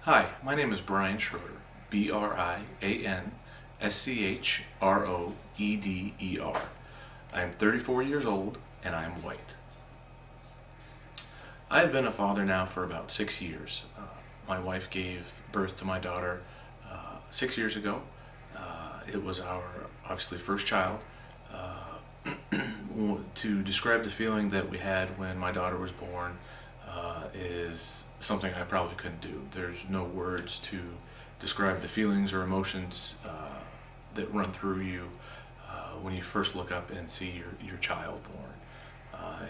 Hi, my name is Brian Schroeder, Brianschroeder. I am 34 years old and I am white. I have been a father now for about 6 years. My wife gave birth to my daughter 6 years ago. It was our obviously first child. To describe the feeling that we had when my daughter was born is something I probably couldn't do. There's no words to describe the feelings or emotions that run through you when you first look up and see your child born.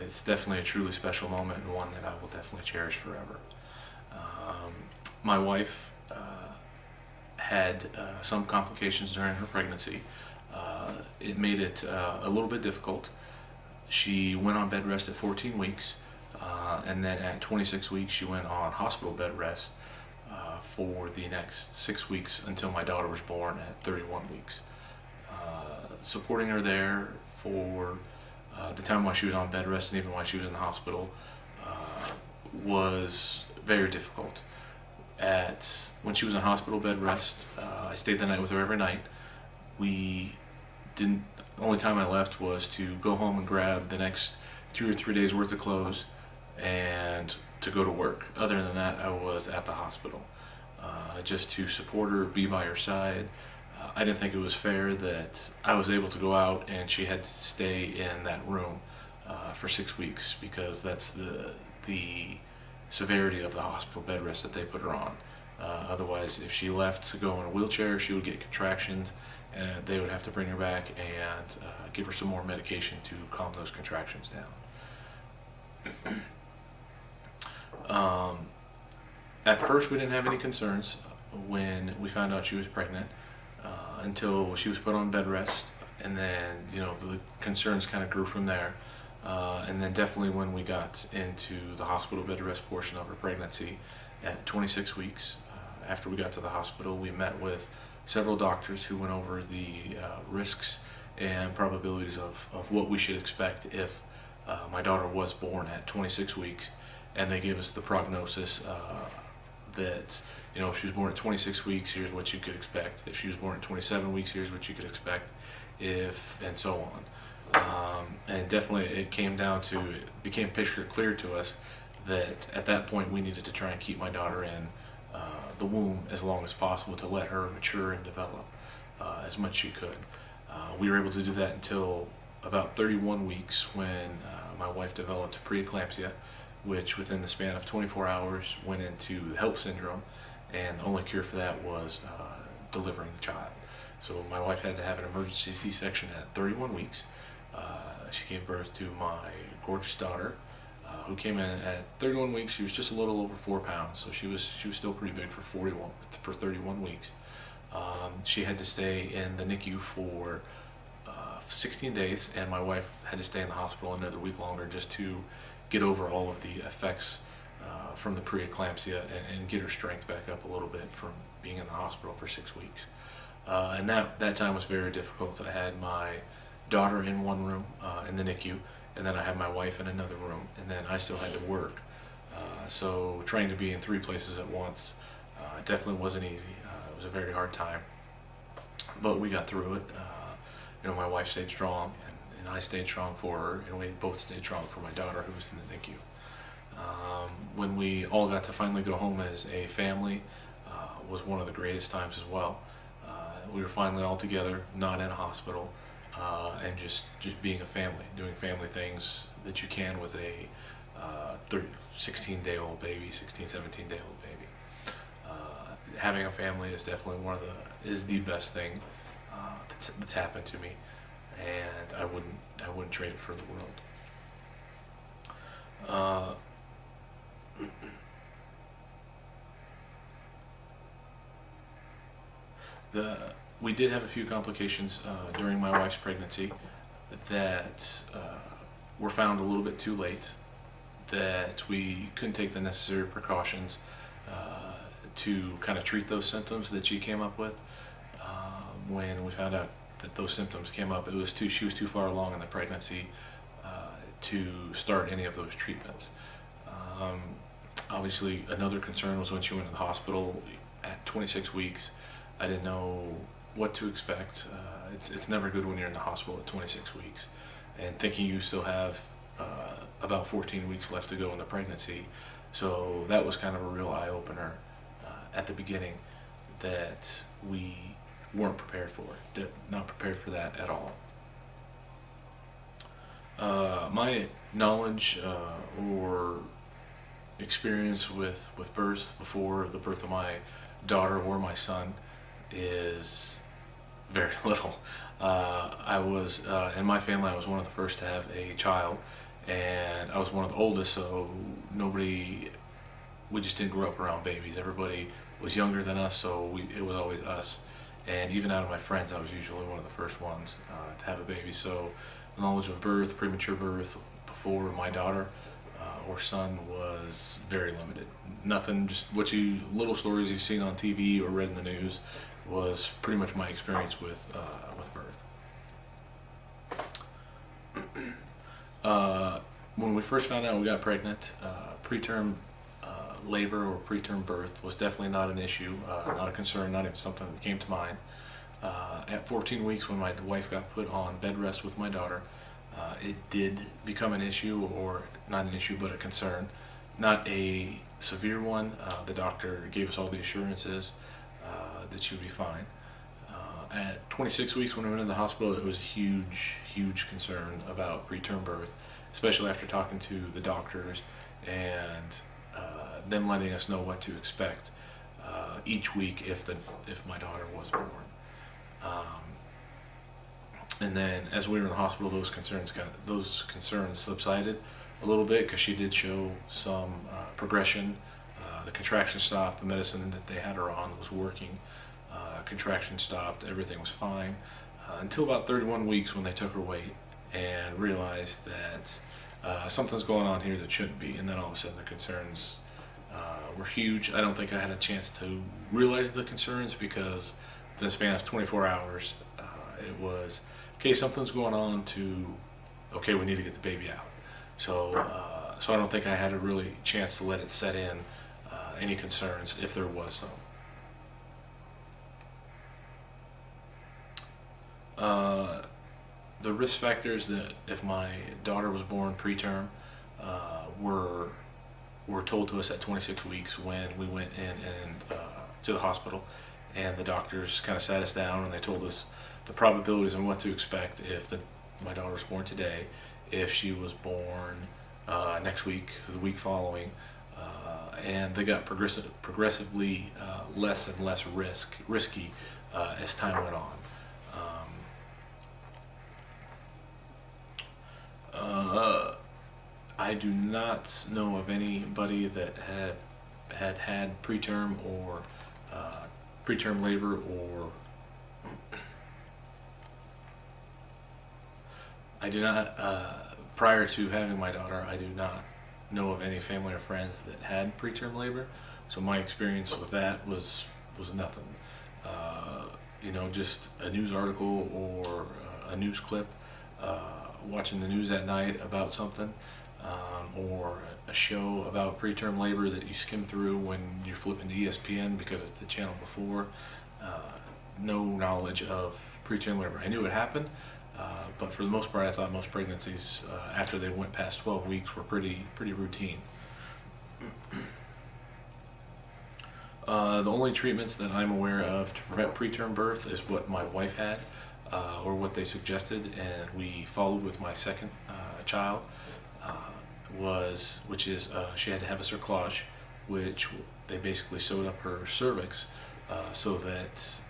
It's definitely a truly special moment and one that I will definitely cherish forever. My wife had some complications during her pregnancy. It made it a little bit difficult. She went on bed rest at 14 weeks, and then at 26 weeks she went on hospital bed rest for the next 6 weeks until my daughter was born at 31 weeks. Supporting her there for the time while she was on bed rest and even while she was in the hospital was very difficult. When she was in hospital bed rest, I stayed the night with her every night. We didn't. The only time I left was to go home and grab the next 2 or 3 days worth of clothes and to go to work. Other than that, I was at the hospital just to support her, be by her side. I didn't think it was fair that I was able to go out and she had to stay in that room for 6 weeks, because that's the severity of the hospital bed rest that they put her on. Otherwise, if she left to go in a wheelchair, she would get contractions, and they would have to bring her back and give her some more medication to calm those contractions down. At first, we didn't have any concerns when we found out she was pregnant until she was put on bed rest, and then the concerns kind of grew from there. And then definitely when we got into the hospital bed rest portion of her pregnancy at 26 weeks, after we got to the hospital, we met with several doctors who went over the risks and probabilities of what we should expect if my daughter was born at 26 weeks. And they gave us the prognosis that, if she was born at 26 weeks, here's what you could expect. If she was born at 27 weeks, here's what you could expect, and so on. And definitely it became picture clear to us that at that point we needed to try and keep my daughter in the womb as long as possible to let her mature and develop as much as she could. We were able to do that until about 31 weeks, when my wife developed preeclampsia, which within the span of 24 hours went into HELP syndrome, and the only cure for that was delivering the child. So my wife had to have an emergency C-section at 31 weeks. She gave birth to my gorgeous daughter, who came in at 31 weeks. She was just a little over 4 pounds, so she was still pretty big for 31 weeks. She had to stay in the NICU for 16 days, and my wife had to stay in the hospital another week longer just to get over all of the effects from the preeclampsia and get her strength back up a little bit from being in the hospital for 6 weeks. And that time was very difficult. I had my daughter in one room in the NICU, and then I had my wife in another room, and then I still had to work. So trying to be in 3 places at once definitely wasn't easy. It was a very hard time, but we got through it. My wife stayed strong, and I stayed strong for her, and we both stayed strong for my daughter, who was in the NICU. When we all got to finally go home as a family was one of the greatest times as well. We were finally all together, not in a hospital, and just being a family, doing family things that you can with a 16-day-old baby, 17-day-old baby. Having a family is definitely is the best thing that's happened to me, and I wouldn't trade it for the world. We did have a few complications during my wife's pregnancy that were found a little bit too late, that we couldn't take the necessary precautions to kind of treat those symptoms that she came up with. When we found out that those symptoms came up, she was too far along in the pregnancy to start any of those treatments. obviously another concern was when she went to the hospital at 26 weeks. I didn't know what to expect. It's never good when you're in the hospital at 26 weeks and thinking you still have about 14 weeks left to go in the pregnancy. So that was kind of a real eye-opener at the beginning, that we weren't prepared for it, not prepared for that at all. My knowledge or experience with birth before the birth of my daughter or my son is very little. I was in my family, I was one of the first to have a child, and I was one of the oldest, so we just didn't grow up around babies. Everybody was younger than us, so it was always us. And even out of my friends, I was usually one of the first ones to have a baby. So knowledge of birth, premature birth, before my daughter or son was very limited. Nothing, just little stories you've seen on TV or read in the news was pretty much my experience with birth. When we first found out we got pregnant, preterm labor or preterm birth was definitely not an issue, not a concern, not even something that came to mind. At 14 weeks, when my wife got put on bed rest with my daughter, it did become an issue, or not an issue, but a concern. Not a severe one. The doctor gave us all the assurances that she would be fine. At 26 weeks, when we went in the hospital, it was a huge, huge concern about preterm birth, especially after talking to the doctors and them letting us know what to expect each week if my daughter was born. And then as we were in the hospital, those concerns subsided a little bit, because she did show some progression. The contraction stopped. The medicine that they had her on was working. Contraction stopped. Everything was fine until about 31 weeks, when they took her weight and realized that something's going on here that shouldn't be. And then all of a sudden, the concerns were huge. I don't think I had a chance to realize the concerns, because in the span of 24 hours, it was, okay, something's going on, to, okay, we need to get the baby out. So I don't think I had a really chance to let it set in any concerns, if there was some. The risk factors that if my daughter was born preterm were told to us at 26 weeks when we went in and to the hospital, and the doctors kind of sat us down and they told us the probabilities and what to expect if my daughter was born today, if she was born next week, the week following, and they got progressively less and less risky as time went on. I do not know of anybody that had preterm or preterm labor, or I do not, prior to having my daughter, I do not know of any family or friends that had preterm labor. So my experience with that was nothing. Just a news article or a news clip, watching the news at night about something, or a show about preterm labor that you skim through when you're flipping to ESPN because it's the channel before. No knowledge of preterm labor. I knew it happened, but for the most part, I thought most pregnancies after they went past 12 weeks were pretty routine. The only treatments that I'm aware of to prevent preterm birth is what my wife had, or what they suggested, and we followed with my second child, she had to have a cerclage, which they basically sewed up her cervix so that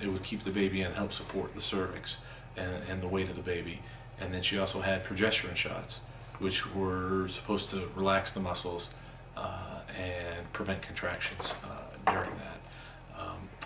it would keep the baby and help support the cervix and the weight of the baby. And then she also had progesterone shots, which were supposed to relax the muscles and prevent contractions during that.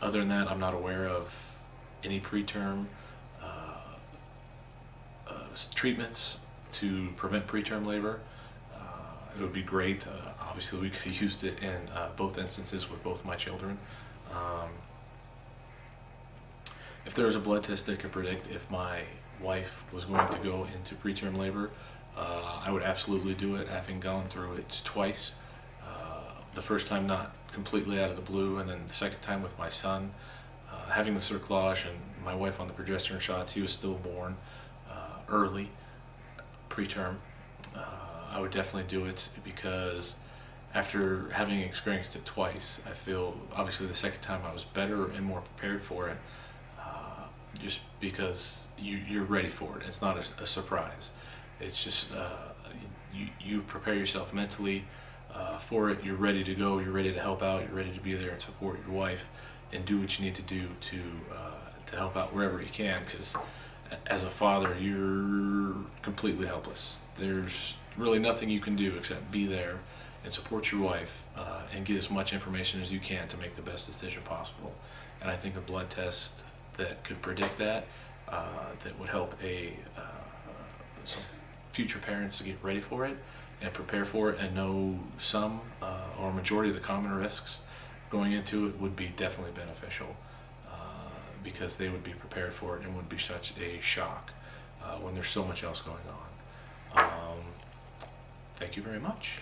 Other than that, I'm not aware of any preterm treatments to prevent preterm labor. It would be great. Obviously, we could have used it in both instances with both my children. If there was a blood test that could predict if my wife was going to go into preterm labor, I would absolutely do it, having gone through it twice. the first time not completely out of the blue, and then the second time with my son, having the cerclage and my wife on the progesterone shots. He was stillborn, early, preterm. I would definitely do it because after having experienced it twice, I feel obviously the second time I was better and more prepared for it, just because you're ready for it. It's not a surprise. It's just you prepare yourself mentally for it. You're ready to go. You're ready to help out. You're ready to be there and support your wife and do what you need to do to help out wherever you can. Because as a father, you're completely helpless. There's really nothing you can do except be there and support your wife and get as much information as you can to make the best decision possible. And I think a blood test that could predict that, that would help some future parents to get ready for it and prepare for it and know some or majority of the common risks going into it would be definitely beneficial, because they would be prepared for it and would be such a shock when there's so much else going on. Thank you very much.